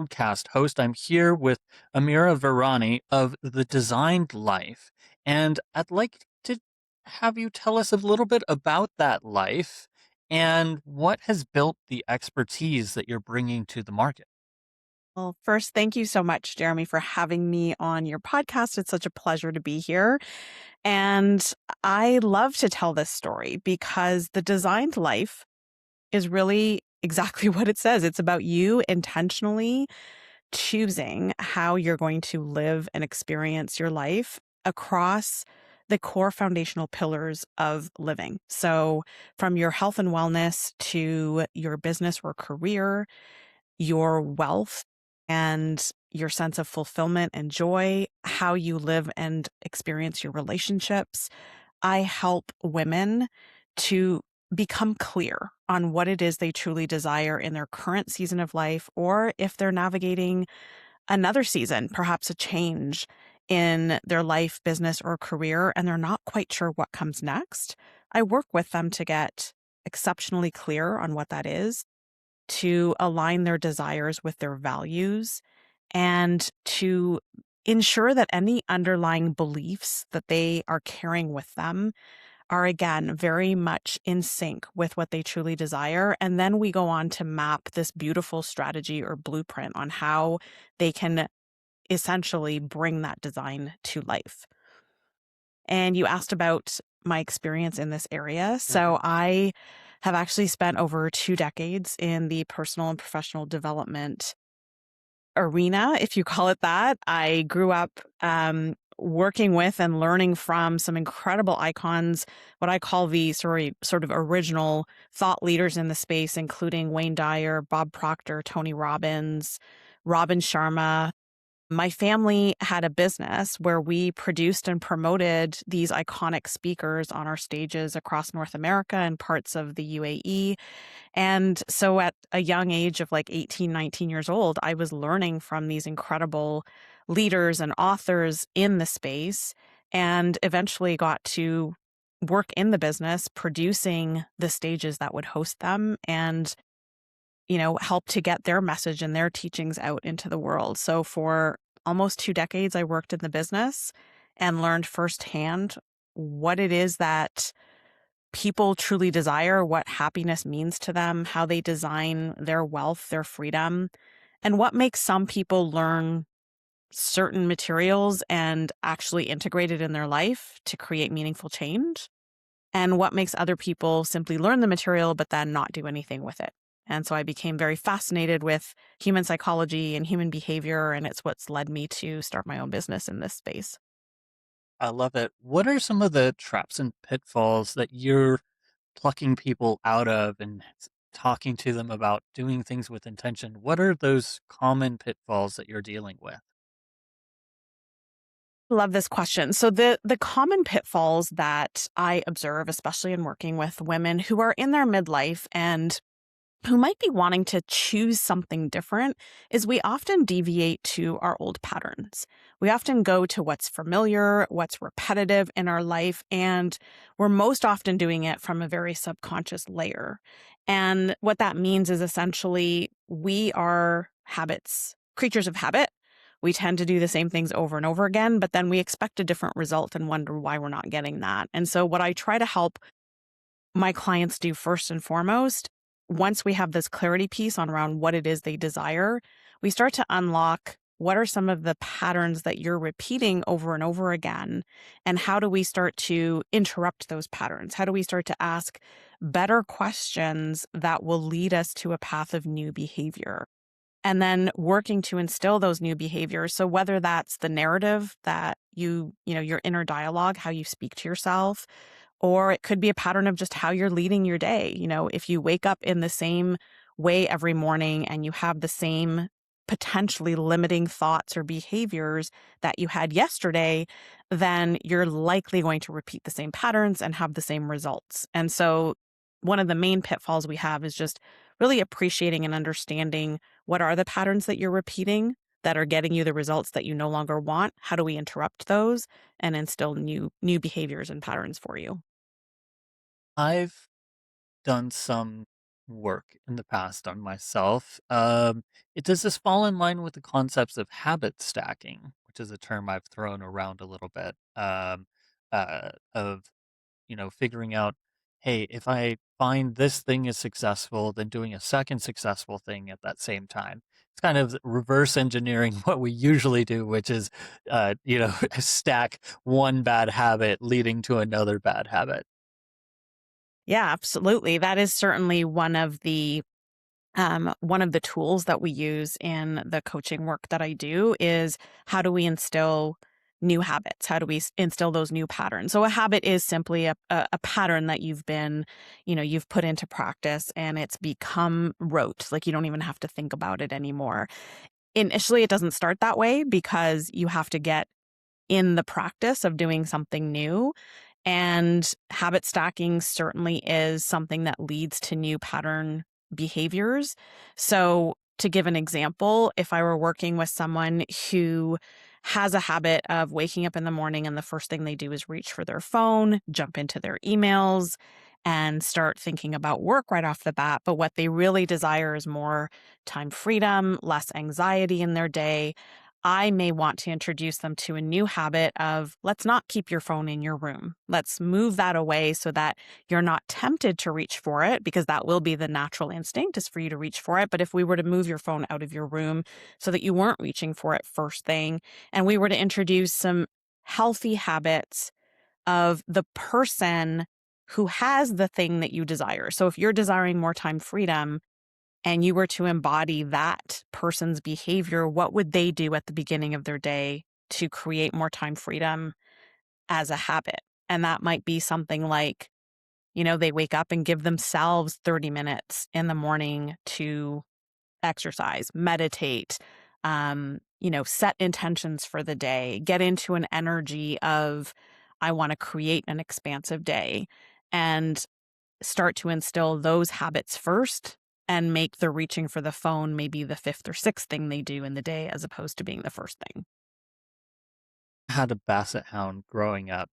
podcast host. I'm here with Ameera Virani of The Designed Life, and I'd like to have you tell us a little bit about that life and what has built the expertise that you're bringing to the market. Well, first, thank you so much, Jeremy, for having me on your podcast. It's such a pleasure to be here. And I love to tell this story because the designed life is really exactly what it says. It's about you intentionally choosing how you're going to live and experience your life across the core foundational pillars of living. So, from your health and wellness to your business or career, your wealth and your sense of fulfillment and joy, how you live and experience your relationships. I help women to become clear on what it is they truly desire in their current season of life, or if they're navigating another season, perhaps a change in their life, business, or career, and they're not quite sure what comes next. I work with them to get exceptionally clear on what that is, to align their desires with their values, and to ensure that any underlying beliefs that they are carrying with them are, again, very much in sync with what they truly desire. And then we go on to map this beautiful strategy or blueprint on how they can essentially bring that design to life. And you asked about my experience in this area. So Mhm. I have actually spent over 2 decades in the personal and professional development arena, if you call it that. I grew up working with and learning from some incredible icons, what I call the sort of original thought leaders in the space, including Wayne Dyer, Bob Proctor, Tony Robbins, Robin Sharma. My family had a business where we produced and promoted these iconic speakers on our stages across North America and parts of the UAE. And so at a young age of like 18, 19 years old, I was learning from these incredible leaders and authors in the space, and eventually got to work in the business producing the stages that would host them and help to get their message and their teachings out into the world. So for almost 2 decades, I worked in the business and learned firsthand what it is that people truly desire, what happiness means to them, how they design their wealth, their freedom, and what makes some people learn certain materials and actually integrate it in their life to create meaningful change, and what makes other people simply learn the material but then not do anything with it. And so I became very fascinated with human psychology and human behavior, and it's what's led me to start my own business in this space. I love it. What are some of the traps and pitfalls that you're plucking people out of and talking to them about doing things with intention? What are those common pitfalls that you're dealing with? Love this question. So the common pitfalls that I observe, especially in working with women who are in their midlife and who might be wanting to choose something different, is we often deviate to our old patterns. We often go to what's familiar, what's repetitive in our life, and we're most often doing it from a very subconscious layer. And what that means is essentially we are habits, creatures of habit. We tend to do the same things over and over again, but then we expect a different result and wonder why we're not getting that. And so, what I try to help my clients do first and foremost, once we have this clarity piece on around what it is they desire, we start to unlock what are some of the patterns that you're repeating over and over again, and how do we start to interrupt those patterns? How do we start to ask better questions that will lead us to a path of new behavior? And then working to instill those new behaviors. So whether that's the narrative that your inner dialogue, how you speak to yourself, or it could be a pattern of just how you're leading your day. If you wake up in the same way every morning and you have the same potentially limiting thoughts or behaviors that you had yesterday, then you're likely going to repeat the same patterns and have the same results. And so one of the main pitfalls we have is just really appreciating and understanding what are the patterns that you're repeating that are getting you the results that you no longer want. How do we interrupt those and instill new behaviors and patterns for you? I've done some work in the past on myself. Does this fall in line with the concepts of habit stacking, which is a term I've thrown around a little bit, of figuring out, hey, if I find this thing is successful, then doing a second successful thing at that same time. It's kind of reverse engineering what we usually do, which is, stack one bad habit leading to another bad habit. Yeah, absolutely. That is certainly one of the tools that we use in the coaching work that I do is how do we instill new habits? How do we instill those new patterns? So a habit is simply a pattern that you've put into practice and it's become rote. Like you don't even have to think about it anymore. Initially, it doesn't start that way because you have to get in the practice of doing something new. And habit stacking certainly is something that leads to new pattern behaviors. So, to give an example, if I were working with someone who has a habit of waking up in the morning and the first thing they do is reach for their phone, jump into their emails, and start thinking about work right off the bat, but what they really desire is more time freedom, less anxiety in their day, I may want to introduce them to a new habit of let's not keep your phone in your room. Let's move that away so that you're not tempted to reach for it because that will be the natural instinct is for you to reach for it. But if we were to move your phone out of your room so that you weren't reaching for it first thing, and we were to introduce some healthy habits of the person who has the thing that you desire. So if you're desiring more time freedom, and you were to embody that person's behavior, what would they do at the beginning of their day to create more time freedom as a habit? And that might be something like, they wake up and give themselves 30 minutes in the morning to exercise, meditate, set intentions for the day, get into an energy of, I want to create an expansive day. And start to instill those habits first and make the reaching for the phone maybe the fifth or sixth thing they do in the day as opposed to being the first thing. I had a basset hound growing up,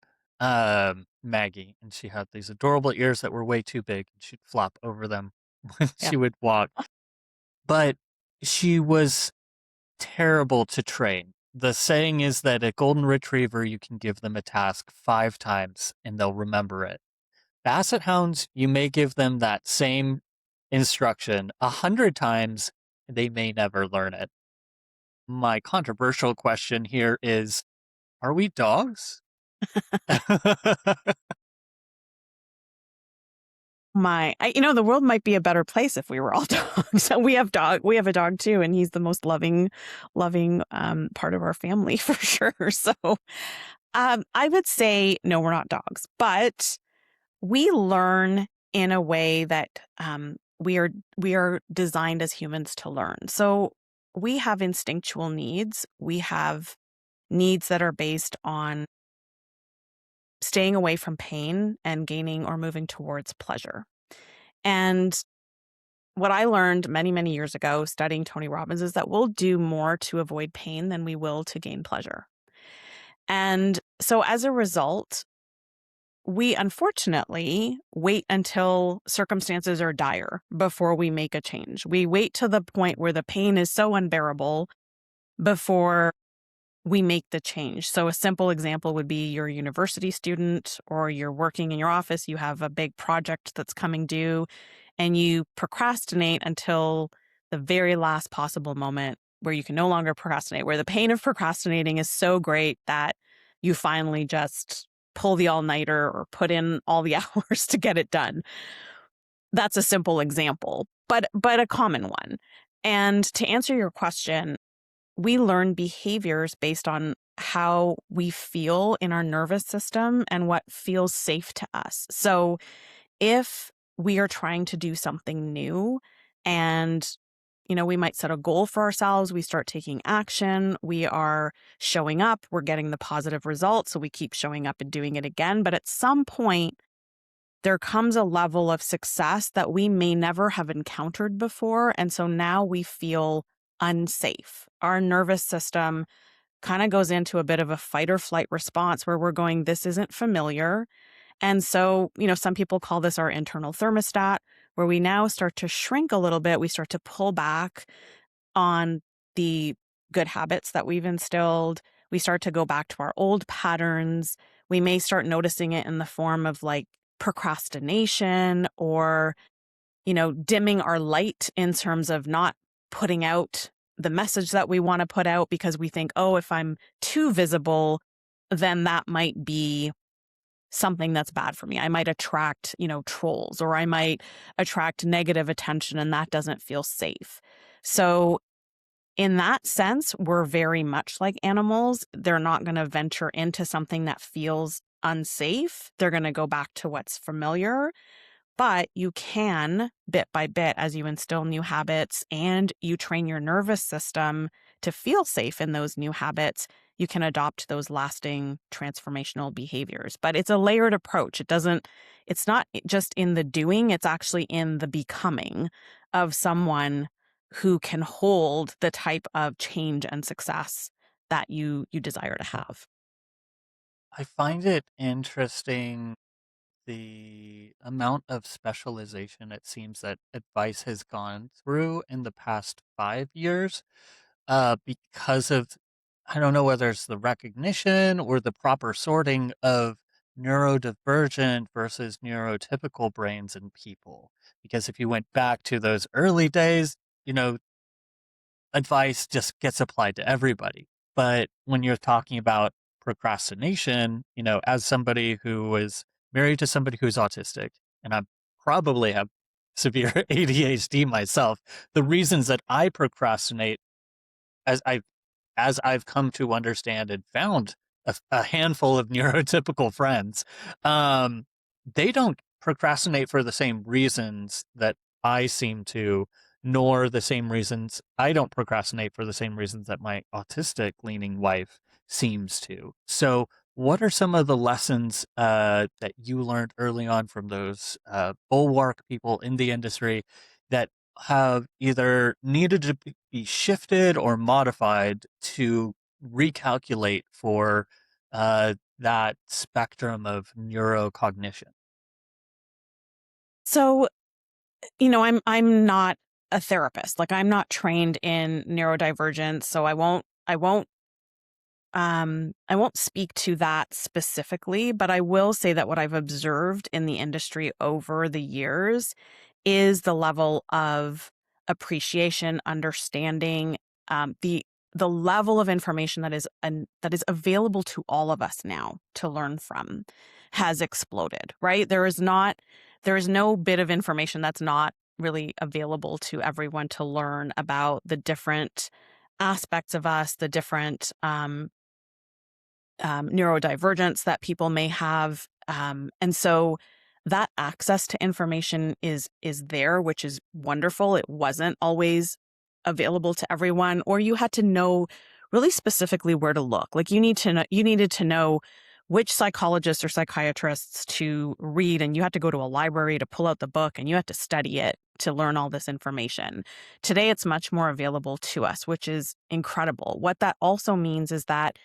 Maggie, and she had these adorable ears that were way too big, and she'd flop over them when Yeah. she would walk. But she was terrible to train. The saying is that a golden retriever, you can give them a task 5 times and they'll remember it. Basset hounds, you may give them that same instruction 100 times, and they may never learn it. My controversial question here is, are we dogs? The world might be a better place if we were all dogs. So we have a dog too, and he's the most loving part of our family for sure. So I would say no, we're not dogs, but we learn in a way that we are designed as humans to learn. So we have instinctual needs. We have needs that are based on staying away from pain and gaining or moving towards pleasure. And what I learned many, many years ago studying Tony Robbins is that we'll do more to avoid pain than we will to gain pleasure. And so as a result, we unfortunately wait until circumstances are dire before we make a change. We wait to the point where the pain is so unbearable before we make the change. So a simple example would be you're a university student or you're working in your office, you have a big project that's coming due, and you procrastinate until the very last possible moment where you can no longer procrastinate, where the pain of procrastinating is so great that you finally just pull the all-nighter or put in all the hours to get it done. That's a simple example, but a common one. And to answer your question, we learn behaviors based on how we feel in our nervous system and what feels safe to us. So if we are trying to do something new and we might set a goal for ourselves. We start taking action. We are showing up. We're getting the positive results. So we keep showing up and doing it again. But at some point, there comes a level of success that we may never have encountered before. And so now we feel unsafe. Our nervous system kind of goes into a bit of a fight or flight response where we're going, this isn't familiar. And so, some people call this our internal thermostat. where we now start to shrink a little bit. We start to pull back on the good habits that we've instilled. We start to go back to our old patterns. We may start noticing it in the form of like procrastination or, dimming our light in terms of not putting out the message that we want to put out because we think, oh, if I'm too visible, then that might be something that's bad for me. I might attract, trolls, or I might attract negative attention, and that doesn't feel safe. So in that sense, we're very much like animals. They're not going to venture into something that feels unsafe. They're going to go back to what's familiar. But you can, bit by bit, as you instill new habits and you train your nervous system to feel safe in those new habits, you can adopt those lasting transformational behaviors. But it's a layered approach. It's not just in the doing, it's actually in the becoming of someone who can hold the type of change and success that you desire to have. I find it interesting the amount of specialization it seems that advice has gone through in the past 5 years, because of, I don't know whether it's the recognition or the proper sorting of neurodivergent versus neurotypical brains in people. Because if you went back to those early days, you know, advice just gets applied to everybody. But when you're talking about procrastination, as somebody who was married to somebody who's autistic, and I probably have severe ADHD myself, the reasons that I procrastinate, as I've come to understand and found a handful of neurotypical friends, um, they don't procrastinate for the same reasons that I seem to, nor the same reasons I don't procrastinate for the same reasons that my autistic leaning wife seems to. So, what are some of the lessons that you learned early on from those bulwark people in the industry that have either needed to be shifted or modified to recalculate for that spectrum of neurocognition? So, I'm not a therapist. Like I'm not trained in neurodivergence, so I won't speak to that specifically, but I will say that what I've observed in the industry over the years is the level of appreciation, understanding, the level of information that is available to all of us now to learn from has exploded. Right? There is no bit of information that's not really available to everyone to learn about the different aspects of us, the different neurodivergence that people may have. And so that access to information is there, which is wonderful. It wasn't always available to everyone, or you had to know really specifically where to look. Like you needed to know which psychologists or psychiatrists to read, and you had to go to a library to pull out the book and you had to study it to learn all this information. Today, it's much more available to us, which is incredible. What that also means is that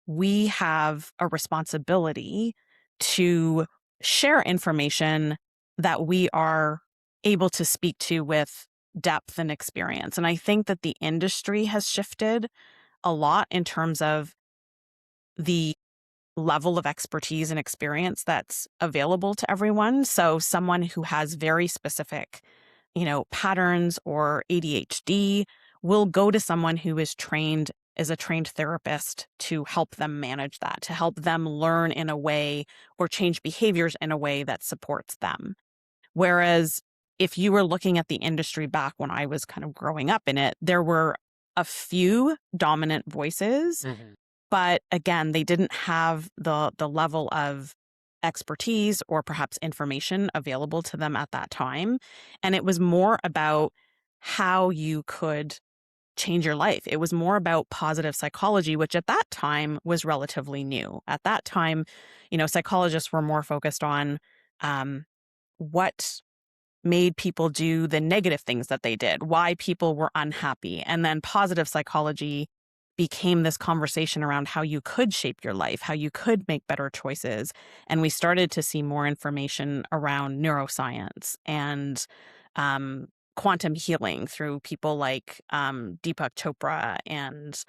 we have a responsibility to share information that we are able to speak to with depth and experience. And I think that the industry has shifted a lot in terms of the level of expertise and experience that's available to everyone. So someone who has very specific, patterns or ADHD will go to someone who is trained as a trained therapist to help them manage that, to help them learn in a way or change behaviors in a way that supports them. Whereas if you were looking at the industry back when I was kind of growing up in it, there were a few dominant voices, Mhm. but again, they didn't have the level of expertise or perhaps information available to them at that time. And it was more about how you could change your life. It was more about positive psychology, which at that time was relatively new. At that time, psychologists were more focused on what made people do the negative things that they did, why people were unhappy. And then positive psychology became this conversation around how you could shape your life, how you could make better choices. And we started to see more information around neuroscience and um, quantum healing through people like Deepak Chopra and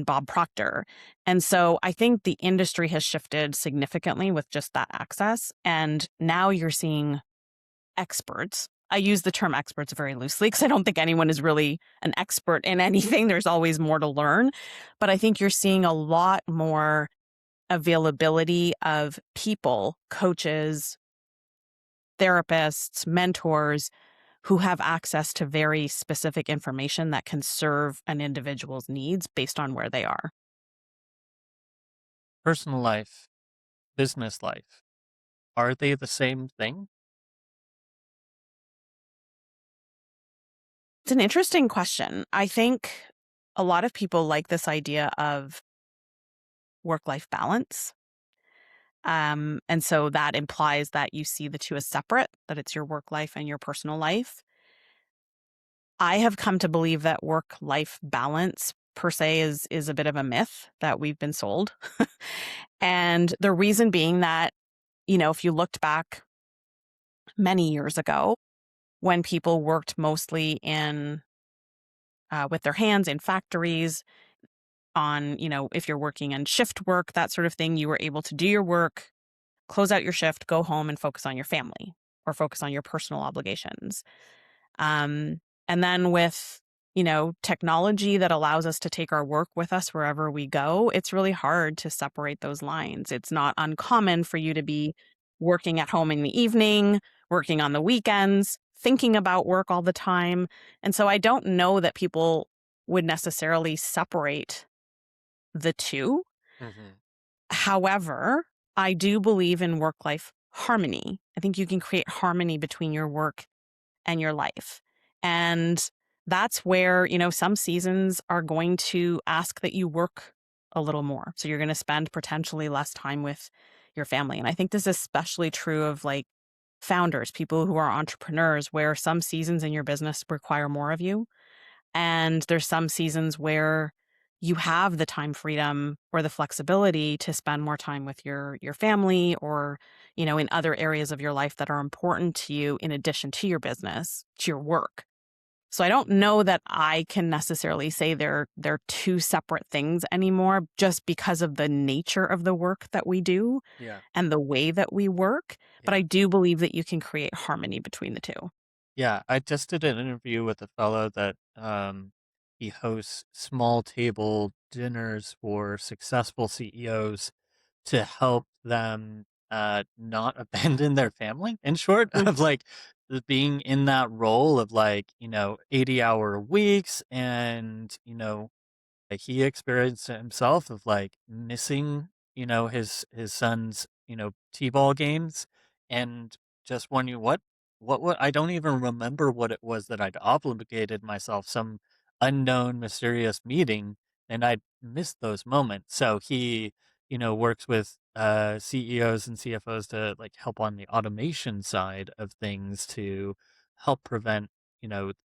Bob Proctor. And so I think the industry has shifted significantly with just that access. And now you're seeing experts. I use the term experts very loosely because I don't think anyone is really an expert in anything. There's always more to learn. But I think you're seeing a lot more availability of people, coaches, therapists, mentors who have access to very specific information that can serve an individual's needs based on where they are. Personal life, business life, are they the same thing? It's an interesting question. I think a lot of people like this idea of work life balance. And so that implies that you see the two as separate, that it's your work life and your personal life. I have come to believe that work life balance per se is a bit of a myth that we've been sold. And the reason being that, if you looked back many years ago when people worked mostly in with their hands in factories on, if you're working in shift work, that sort of thing, you were able to do your work, close out your shift, go home and focus on your family or focus on your personal obligations. Um, and then with, technology that allows us to take our work with us wherever we go, it's really hard to separate those lines. It's not uncommon for you to be working at home in the evening, working on the weekends, thinking about work all the time. And so I don't know that people would necessarily separate the two. Hmm. However, I do believe in work life harmony. I think you can create harmony between your work and your life. And that's where, some seasons are going to ask that you work a little more. So you're going to spend potentially less time with your family. And I think this is especially true of like founders, people who are entrepreneurs, where some seasons in your business require more of you. And there's some seasons where you have the time freedom or the flexibility to spend more time with your family or, in other areas of your life that are important to you in addition to your business, to your work. So I don't know that I can necessarily say they're two separate things anymore just because of the nature of the work that we do Yeah. and the way that we work, but Yeah. I do believe that you can create harmony between the two. Yeah, I just did an interview with a fellow that he hosts small table dinners for successful CEOs to help them not abandon their family. In short, Mm. of like being in that role of like, 80-hour weeks and, like, he experienced it himself of, like, missing, his son's, T-ball games and just wondering what I don't even remember what it was that I'd obligated myself, some unknown mysterious meeting, and I'd missed those moments. So he, works with, CEOs and CFOs to, like, help on the automation side of things to help prevent,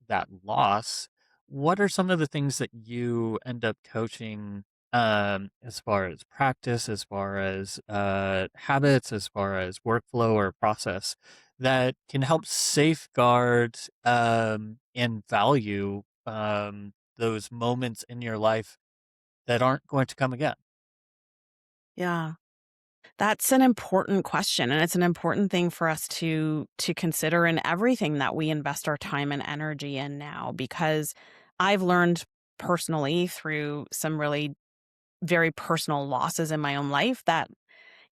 that loss. What are some of the things that you end up coaching, as far as practice, as far as habits, as far as workflow or process that can help safeguard and value those moments in your life that aren't going to come again? Yeah. That's an important question, and it's an important thing for us to consider in everything that we invest our time and energy in now, because I've learned personally through some really very personal losses in my own life that,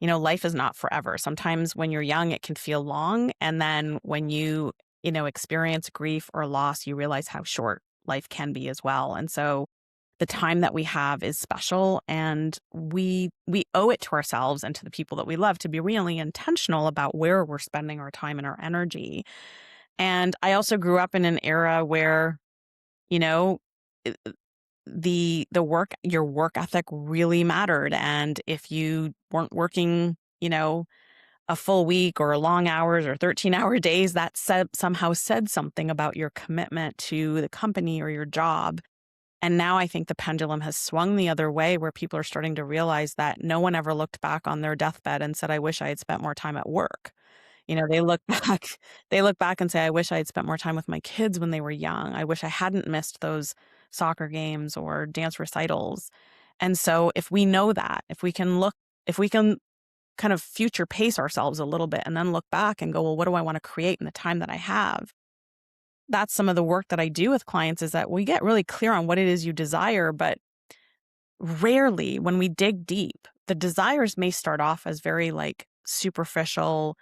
life is not forever. Sometimes when you're young, it can feel long, and then when you experience grief or loss, you realize how short life can be as well. And so the time that we have is special, and we owe it to ourselves and to the people that we love to be really intentional about where we're spending our time and our energy. And I also grew up in an era where, you know i- the work your work ethic really mattered, and if you weren't working, a full week or long hours or 13-hour days, that somehow said something about your commitment to the company or your job. And now I think the pendulum has swung the other way where people are starting to realize that no one ever looked back on their deathbed and said, I wish I had spent more time at work. They look back they look back and say, I wish I had spent more time with my kids when they were young. I wish I hadn't missed those soccer games or dance recitals. And so if we know that, if we can kind of future pace ourselves a little bit and then look back and go, well, what do I want to create in the time that I have? That's some of the work that I do with clients is that we get really clear on what it is you desire, but rarely when we dig deep, the desires may start off as very like superficial,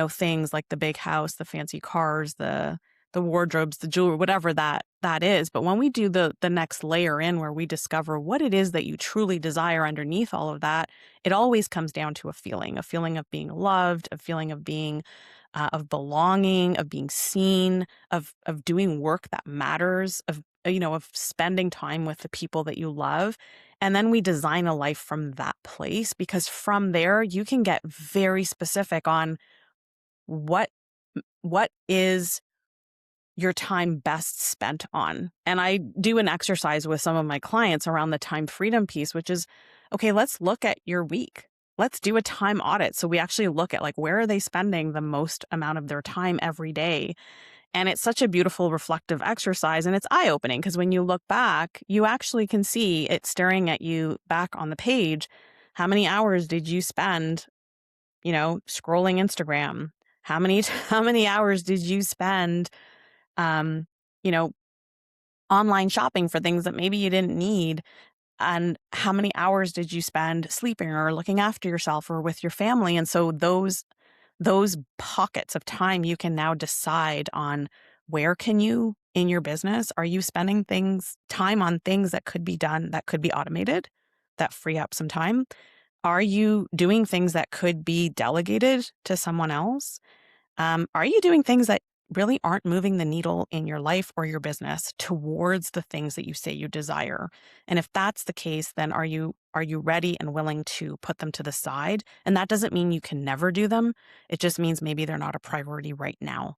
things like the big house, the fancy cars, the wardrobes, the jewelry, whatever that is. But when we do the next layer in where we discover what it is that you truly desire underneath all of that, it always comes down to a feeling of being loved, a feeling of being of belonging, of being seen, of doing work that matters, of spending time with the people that you love. And then we design a life from that place because from there you can get very specific on what what is your time best spent on. And I do an exercise with some of my clients around the time freedom piece, which is, okay, let's look at your week. Let's do a time audit. So we actually look at like, where are they spending the most amount of their time every day? And it's such a beautiful reflective exercise and it's eye-opening because when you look back, you actually can see it staring at you back on the page. How many hours did you spend, scrolling Instagram? How many hours did you spend um, you know, online shopping for things that maybe you didn't need? And how many hours did you spend sleeping or looking after yourself or with your family? And so those pockets of time you can now decide on where can you in your business are you spending time on things that could be done that could be automated that free up some time? Are you doing things that could be delegated to someone else? Are you doing things that really aren't moving the needle in your life or your business towards the things that you say you desire? And if that's the case, then are you ready and willing to put them to the side? And that doesn't mean you can never do them. It just means maybe they're not a priority right now.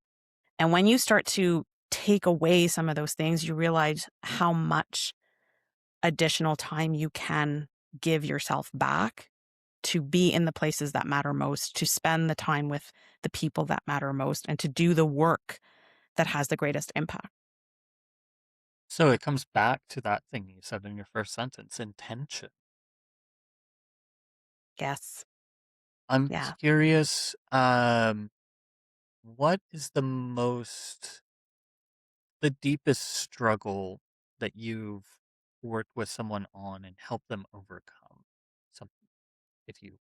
And when you start to take away some of those things, you realize how much additional time you can give yourself back to be in the places that matter most, to spend the time with the people that matter most, and to do the work that has the greatest impact. So it comes back to that thing you said in your first sentence, intention. Yes. I'm Yeah. curious, what is the deepest struggle that you've worked with someone on and helped them overcome? Something, if you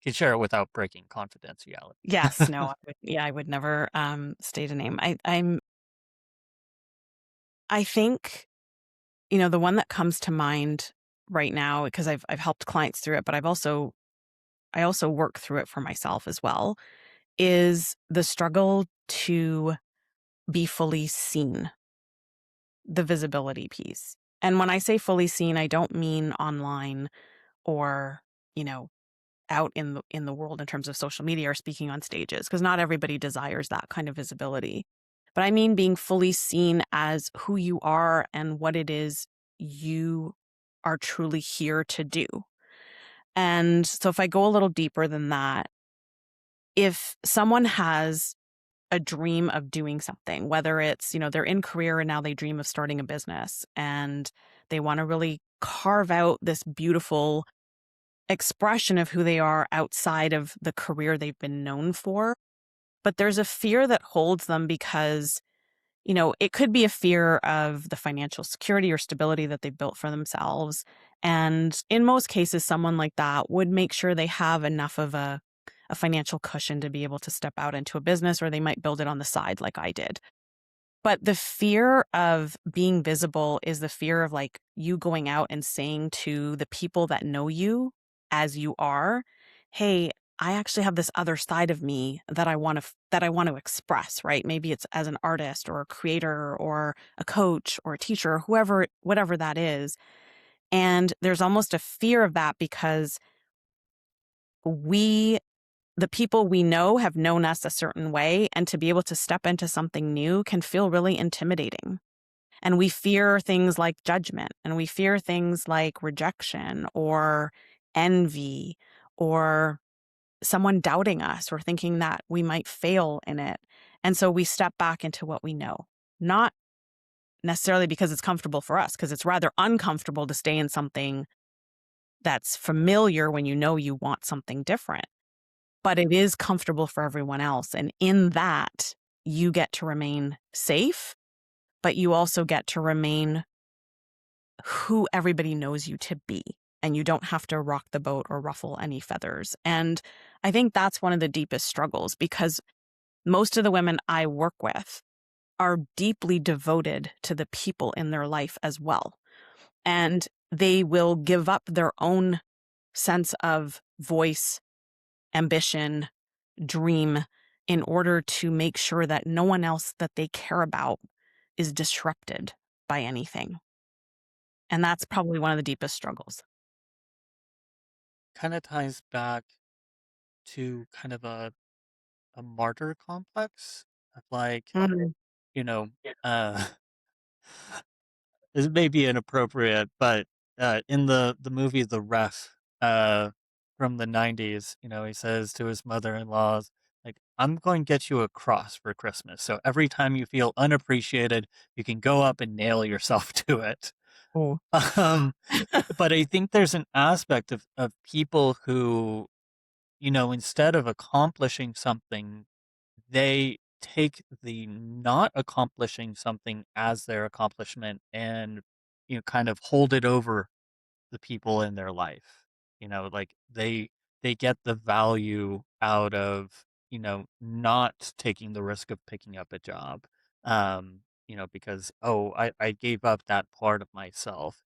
can share it without breaking confidentiality. Yes. No, I would never state a name. I think, the one that comes to mind right now, because I've helped clients through it, but I also work through it for myself as well, is the struggle to be fully seen, the visibility piece. And when I say fully seen, I don't mean online or, you know, out in the world in terms of social media or speaking on stages, because not everybody desires that kind of visibility. But I mean being fully seen as who you are and what it is you are truly here to do. And so if I go a little deeper than that, if someone has a dream of doing something, whether it's, they're in career and now they dream of starting a business and they want to really carve out this beautiful expression of who they are outside of the career they've been known for. But there's a fear that holds them because, it could be a fear of the financial security or stability that they built for themselves. And in most cases, someone like that would make sure they have enough of a financial cushion to be able to step out into a business, or they might build it on the side like I did. But the fear of being visible is the fear of like you going out and saying to the people that know you as you are, hey, I actually have this other side of me that I want to express, right? Maybe it's as an artist or a creator or a coach or a teacher or whatever that is. And there's almost a fear of that because the people we know have known us a certain way, and to be able to step into something new can feel really intimidating. And we fear things like judgment, and we fear things like rejection or envy or someone doubting us or thinking that we might fail in it. And so we step back into what we know, not necessarily because it's comfortable for us, because it's rather uncomfortable to stay in something that's familiar when you know you want something different. But it is comfortable for everyone else. And in that, you get to remain safe, but you also get to remain who everybody knows you to be. And you don't have to rock the boat or ruffle any feathers. And I think that's one of the deepest struggles, because most of the women I work with are deeply devoted to the people in their life as well. And they will give up their own sense of voice, ambition, dream in order to make sure that no one else that they care about is disrupted by anything. And that's probably one of the deepest struggles. Kind of ties back to kind of a martyr complex of like, Mm. you know, uh, this may be inappropriate, but in the movie The Ref, from the '90s, he says to his mother-in-laws, like, "I'm going to get you a cross for Christmas. So every time you feel unappreciated, you can go up and nail yourself to it." Oh. Um, but I think there's an aspect of people who, instead of accomplishing something, they take the not accomplishing something as their accomplishment and, kind of hold it over the people in their life. Like they get the value out of, not taking the risk of picking up a job. Because, oh, I gave up that part of myself.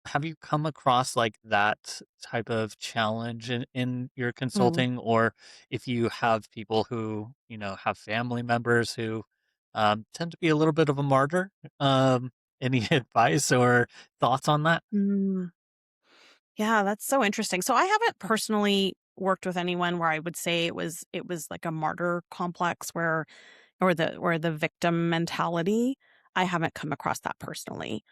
Have you come across like that type of challenge in your Mm. consulting? Or if you have people who, have family members who tend to be a little bit of a martyr, any advice or thoughts on that? Mm. Yeah, that's so interesting. So I haven't personally worked with anyone where I would say it was like a martyr complex or the victim mentality. I haven't come across that personally.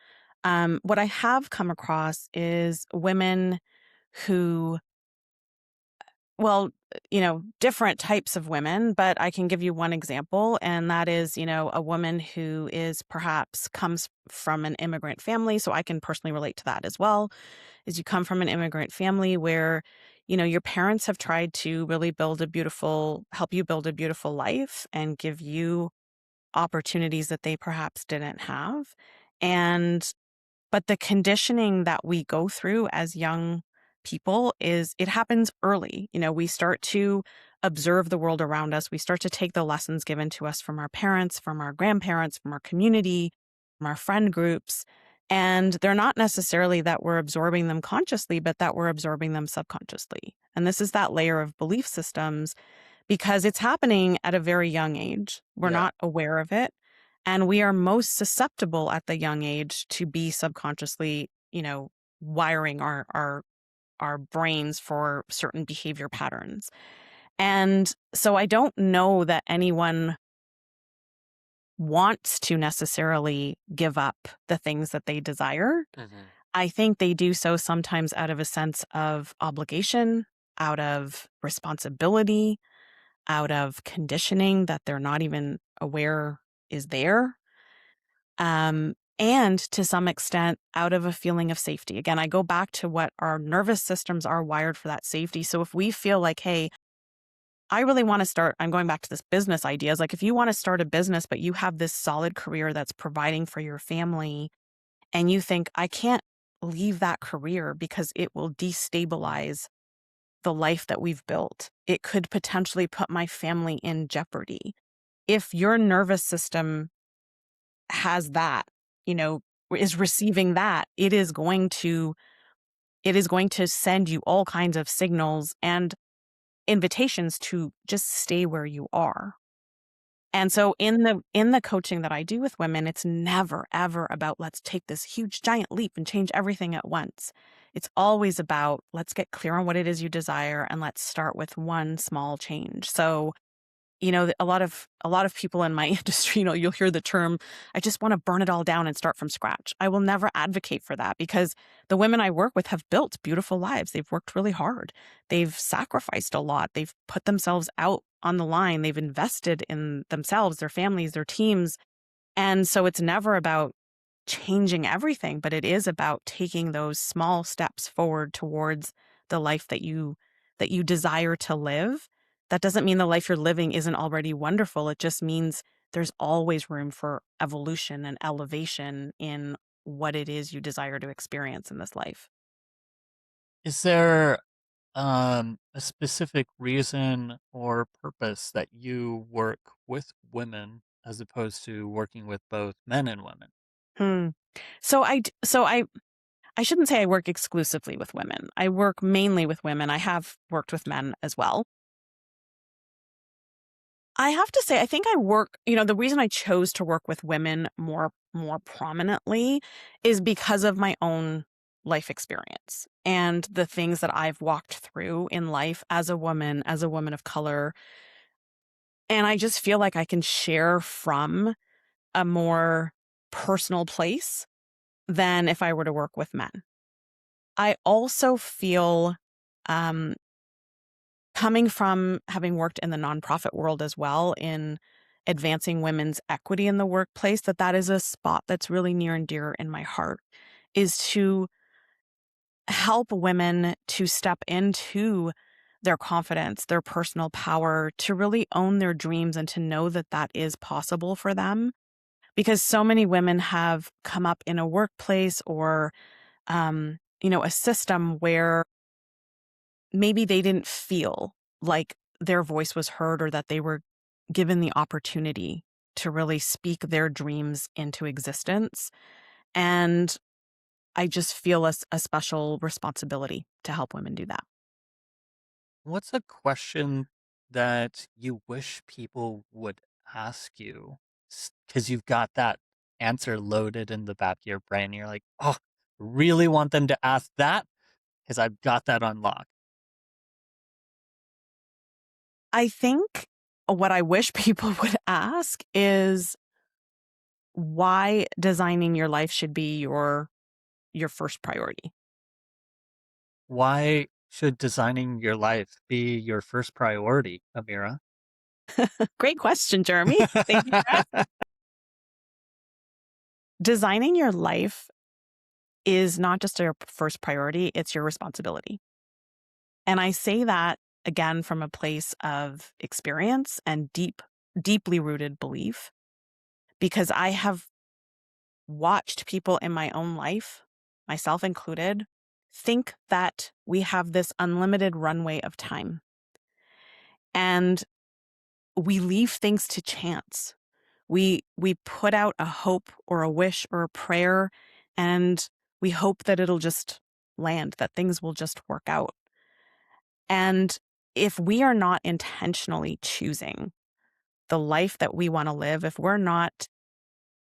What I have come across is women who, well, different types of women, but I can give you one example, and that is, a woman who is perhaps comes from an immigrant family. So I can personally relate to that as well. Is you come from an immigrant family where, your parents have tried to really help you build a beautiful life and give you opportunities that they perhaps didn't have. And but the conditioning that we go through as young people it happens early. We start to observe the world around us. We start to take the lessons given to us from our parents, from our grandparents, from our community, from our friend groups. And they're not necessarily that we're absorbing them consciously, but that we're absorbing them subconsciously. And this is that layer of belief systems because it's happening at a very young age. We're Yeah. not aware of it. And we are most susceptible at the young age to be subconsciously, wiring our brains for certain behavior patterns. And so I don't know that anyone wants to necessarily give up the things that they desire. Hmm. I think they do so sometimes out of a sense of obligation, out of responsibility, out of conditioning that they're not even aware is there. And to some extent, out of a feeling of safety. Again, I go back to what our nervous systems are wired for, that safety. So if we feel like, hey, I really want to start, I'm going back to this business ideas. Like if you want to start a business, but you have this solid career that's providing for your family, and you think, I can't leave that career because it will destabilize the life that we've built. It could potentially put my family in jeopardy. If your nervous system has that, you know, is receiving that, it is going to send you all kinds of signals and invitations to just stay where you are. And so in the coaching that I do with women, it's never ever about let's take this huge giant leap and change everything at once. It's always about let's get clear on what it is you desire and let's start with one small change. So a lot of people in my industry, you'll hear the term, I just want to burn it all down and start from scratch. I will never advocate for that because the women I work with have built beautiful lives. They've worked really hard. They've sacrificed a lot. They've put themselves out on the line. They've invested in themselves, their families, their teams. And so it's never about changing everything, but it is about taking those small steps forward towards the life that you desire to live. That doesn't mean the life you're living isn't already wonderful. It just means there's always room for evolution and elevation in what it is you desire to experience in this life. Is there a specific reason or purpose that you work with women as opposed to working with both men and women? Hmm. So I shouldn't say I work exclusively with women. I work mainly with women. I have worked with men as well. I have to say, I think the reason I chose to work with women more prominently is because of my own life experience and the things that I've walked through in life as a woman of color. And I just feel like I can share from a more personal place than if I were to work with men. I also feel, um, coming from having worked in the nonprofit world as well in advancing women's equity in the workplace, that is a spot that's really near and dear in my heart, is to help women to step into their confidence, their personal power, to really own their dreams and to know that that is possible for them. Because so many women have come up in a workplace or, a system where maybe they didn't feel like their voice was heard or that they were given the opportunity to really speak their dreams into existence. And I just feel a special responsibility to help women do that. What's a question that you wish people would ask you? Because you've got that answer loaded in the back of your brain. You're like, oh, really want them to ask that? Because I've got that unlocked. I think what I wish people would ask is why designing your life should be your first priority. Why should designing your life be your first priority, Amira? Great question, Jeremy. Thank you for asking. Designing your life is not just your first priority, it's your responsibility. And I say that again from a place of experience and deeply rooted belief, because I have watched people in my own life, myself included, think that we have this unlimited runway of time and we leave things to chance. We put out a hope or a wish or a prayer and we hope that it'll just land, that things will just work out. And if we are not intentionally choosing the life that we want to live, if we're not,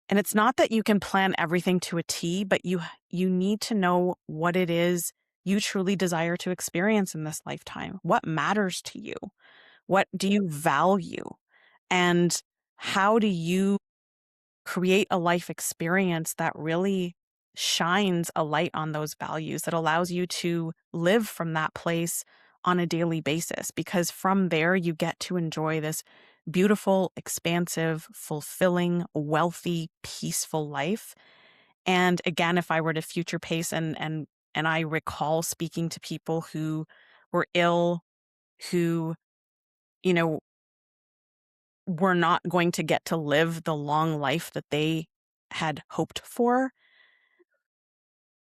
and it's not that you can plan everything to a T, but you need to know what it is you truly desire to experience in this lifetime. What matters to you? What do you value? And how do you create a life experience that really shines a light on those values, that allows you to live from that place on a daily basis? Because from there, you get to enjoy this beautiful, expansive, fulfilling, wealthy, peaceful life. And again, if I were to future pace and I recall speaking to people who were ill, who, you know, were not going to get to live the long life that they had hoped for,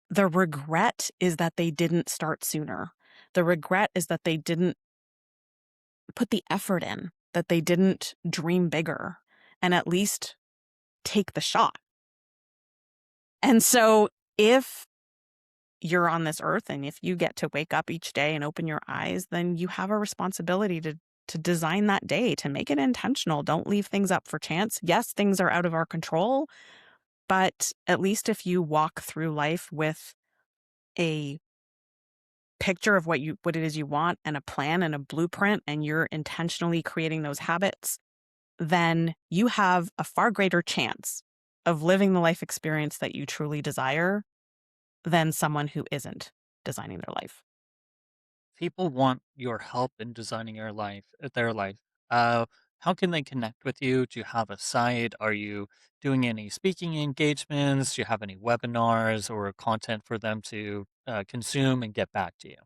the regret is that they didn't start sooner. The regret is that they didn't put the effort in, that they didn't dream bigger and at least take the shot. And so if you're on this earth and if you get to wake up each day and open your eyes, then you have a responsibility to design that day, to make it intentional. Don't leave things up for chance. Yes, things are out of our control, but at least if you walk through life with a picture of what it is you want and a plan and a blueprint, and you're intentionally creating those habits, then you have a far greater chance of living the life experience that you truly desire than someone who isn't designing their life. People want your help in designing their life. Uh, how can they connect with you? Do you have a site? Are you doing any speaking engagements? Do you have any webinars or content for them to consume and get back to you?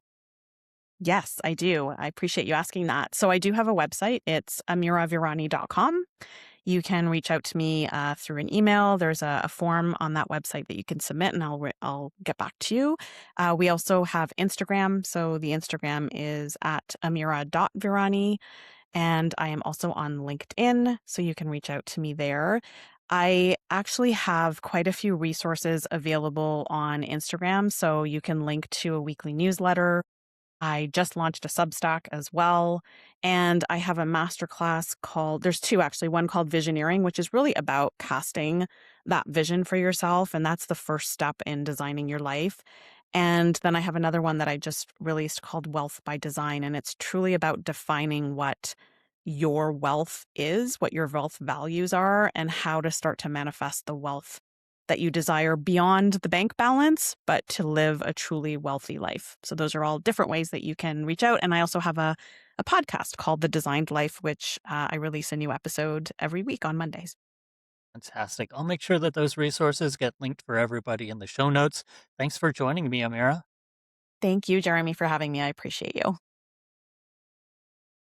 Yes, I do. I appreciate you asking that. So I do have a website. It's ameeravirani.com. You can reach out to me through an email. There's a form on that website that you can submit, and I'll get back to you. We also have Instagram. So the Instagram is at ameera.virani. And I am also on LinkedIn, so you can reach out to me there. I actually have quite a few resources available on Instagram, so you can link to a weekly newsletter. I just launched a Substack as well. And I have a masterclass called, there's two actually, one called Visioneering, which is really about casting that vision for yourself. And that's the first step in designing your life. And then I have another one that I just released called Wealth by Design. And it's truly about defining what your wealth is, what your wealth values are, and how to start to manifest the wealth that you desire beyond the bank balance, but to live a truly wealthy life. So those are all different ways that you can reach out. And I also have a podcast called The Designed Life, which I release a new episode every week on Mondays. Fantastic. I'll make sure that those resources get linked for everybody in the show notes. Thanks for joining me, Amira. Thank you, Jeremy, for having me. I appreciate you.